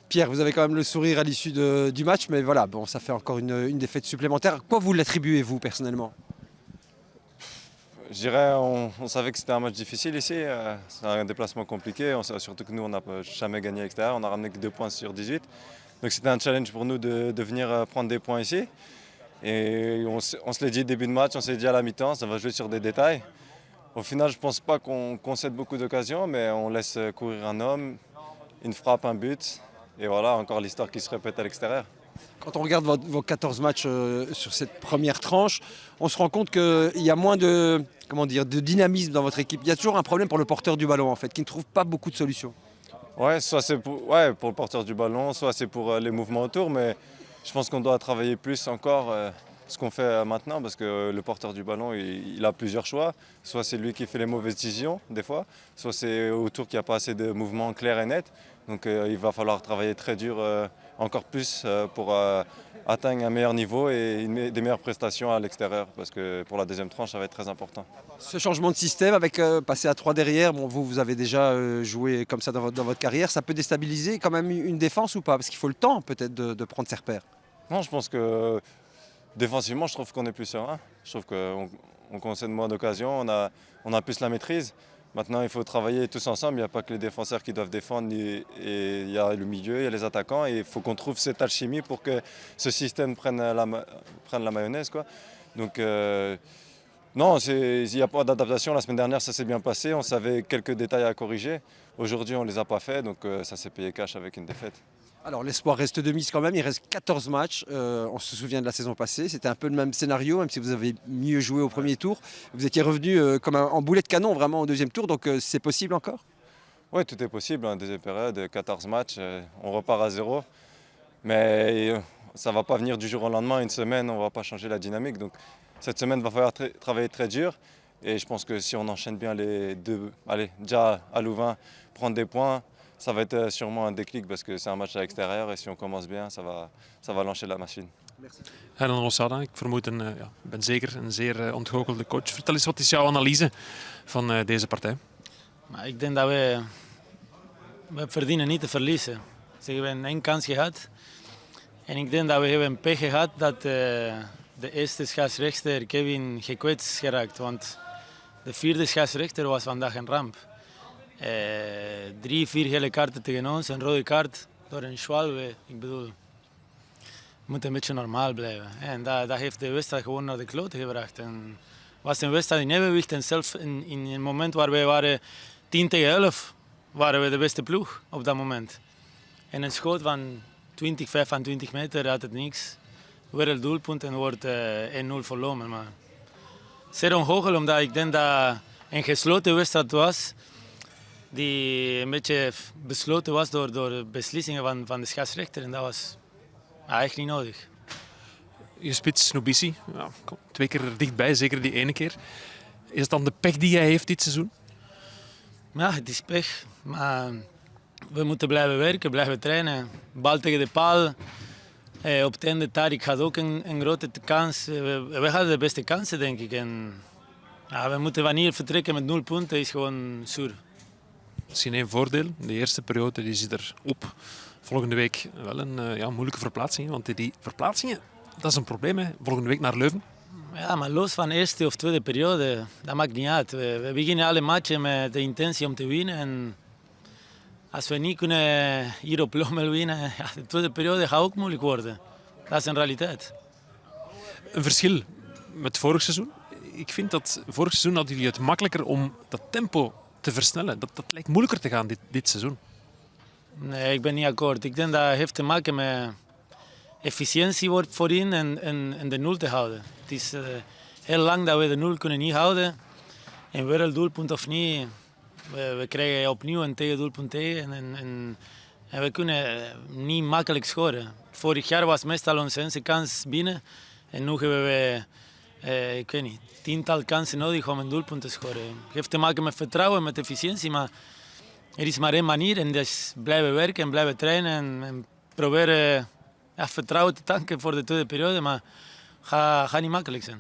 Pierre, vous avez quand même le sourire à l'issue du match, mais voilà, bon, ça fait encore une défaite supplémentaire. À quoi vous l'attribuez, vous, personnellement? Je dirais, on savait que c'était un match difficile ici. C'est un déplacement compliqué. On sait surtout que nous, on n'a jamais gagné à l'extérieur. On n'a ramené que 2 points sur 18. Donc c'était un challenge pour nous de venir prendre des points ici. Et on se l'est dit début de match, on s'est dit à la mi-temps, ça va jouer sur des détails. Au final, je ne pense pas qu'on concède beaucoup d'occasions, mais on laisse courir un homme, une frappe, un but. Et voilà, encore l'histoire qui se répète à l'extérieur. Quand on regarde vos 14 matchs sur cette première tranche, on se rend compte qu'il y a moins de, comment dire, de dynamisme dans votre équipe. Il y a toujours un problème pour le porteur du ballon, en fait, qui ne trouve pas beaucoup de solutions. Ouais, soit c'est pour le porteur du ballon, soit c'est pour les mouvements autour, mais je pense qu'on doit travailler plus encore ce qu'on fait maintenant, parce que le porteur du ballon, il a plusieurs choix. Soit c'est lui qui fait les mauvaises décisions, des fois, soit c'est autour qu'il n'y a pas assez de mouvements clairs et nets. Donc il va falloir travailler très dur, encore plus, pour atteindre un meilleur niveau et des meilleures prestations à l'extérieur, parce que pour la deuxième tranche, ça va être très important. Ce changement de système, avec passer à 3 derrière, bon, vous avez déjà joué comme ça dans votre carrière, ça peut déstabiliser quand même une défense ou pas? Parce qu'il faut le temps peut-être de prendre ses repères. Non, je pense que défensivement, je trouve qu'on est plus serein. Je trouve qu'on concède moins d'occasions, on a plus la maîtrise. Maintenant, il faut travailler tous ensemble. Il n'y a pas que les défenseurs qui doivent défendre, et il y a le milieu, il y a les attaquants. Et il faut qu'on trouve cette alchimie pour que ce système prenne la mayonnaise, quoi. Donc, non, il n'y a pas d'adaptation. La semaine dernière, ça s'est bien passé. On savait quelques détails à corriger. Aujourd'hui, on ne les a pas fait, donc ça s'est payé cash avec une défaite. Alors l'espoir reste de mise quand même, il reste 14 matchs, on se souvient de la saison passée, c'était un peu le même scénario, même si vous avez mieux joué au premier tour. Vous étiez revenu comme en boulet de canon vraiment au deuxième tour, donc c'est possible encore? Oui, tout est possible. En deuxième période, 14 matchs, on repart à zéro. Mais ça ne va pas venir du jour au lendemain, une semaine, on ne va pas changer la dynamique. Donc cette semaine, il va falloir travailler très dur. Et je pense que si on enchaîne bien les deux, allez, déjà à Louvain, prendre des points, ça va être sûrement un déclic parce que c'est un match à l'extérieur. Et si on commence bien, ça va lancer la machine. Merci. Hernan Rosada, ik vermoed ik ben zeker een zeer ontgoochelde coach. Vertel eens, wat is jouw analyse van deze partij? Maar ik denk dat we verdienen niet te verliezen. Ze hebben 1 kans gehad. En ik denk dat we hebben pech gehad dat de eerste scheidsrechter Kevin gekwetst geraakt. Want de 4e scheidsrechter was vandaag een ramp. 3, 4 gele kaarten tegen ons, een rode kaart door een Schwalbe. Ik bedoel, we moeten een beetje normaal blijven. En dat heeft de wedstrijd gewoon naar de kloten gebracht. En was een wedstrijd in evenwicht en zelfs in een moment waar wij waren 10 tegen 11, waren we de beste ploeg op dat moment. En een schoot van 20, 25 meter uit het niks. Weer het doelpunt en wordt 1-0 verloren. Maar zeer onhooglijk, omdat ik denk dat een gesloten wedstrijd was. Die een beetje besloten was door beslissingen van de scheidsrechter. En dat was eigenlijk niet nodig. Je spits Snoubissi, ja, 2 keer er dichtbij, zeker die ene keer. Is het dan de pech die hij heeft dit seizoen? Ja, het is pech. Maar we moeten blijven werken, blijven trainen. Bal tegen de paal. Op het einde Tariq had ook een grote kans. We hadden de beste kansen, denk ik. En ja, we moeten wanneer vertrekken met 0 punten is gewoon zuur. Misschien 1 voordeel. De eerste periode die zit erop. Volgende week wel een moeilijke verplaatsing. Want die verplaatsingen, dat is een probleem. Hè. Volgende week naar Leuven. Ja, maar los van eerste of tweede periode, dat maakt niet uit. We beginnen alle matchen met de intentie om te winnen. En als we niet kunnen hier op Lommel winnen, ja, de tweede periode gaat ook moeilijk worden. Dat is een realiteit. Een verschil met vorig seizoen. Ik vind dat vorig seizoen hadden jullie het makkelijker om dat tempo te versnellen. Dat lijkt moeilijker te gaan dit seizoen. Nee, ik ben niet akkoord. Ik denk dat heeft te maken met efficiëntie voorin en de 0 te houden. Het is heel lang dat we de 0 kunnen niet houden. En weer een doelpunt of niet, we krijgen opnieuw een tegendoelpunt tegen. En we kunnen niet makkelijk scoren. Vorig jaar was meestal onze eerste kans binnen. En nu hebben we, ik weet niet, 10-tal kansen nodig om een doelpunt te scoren. Het heeft te maken met vertrouwen, met efficiëntie. Maar er is maar 1 manier en dat is blijven werken en blijven trainen. En proberen vertrouwen te tanken voor de tweede periode. Maar gaat niet makkelijk zijn.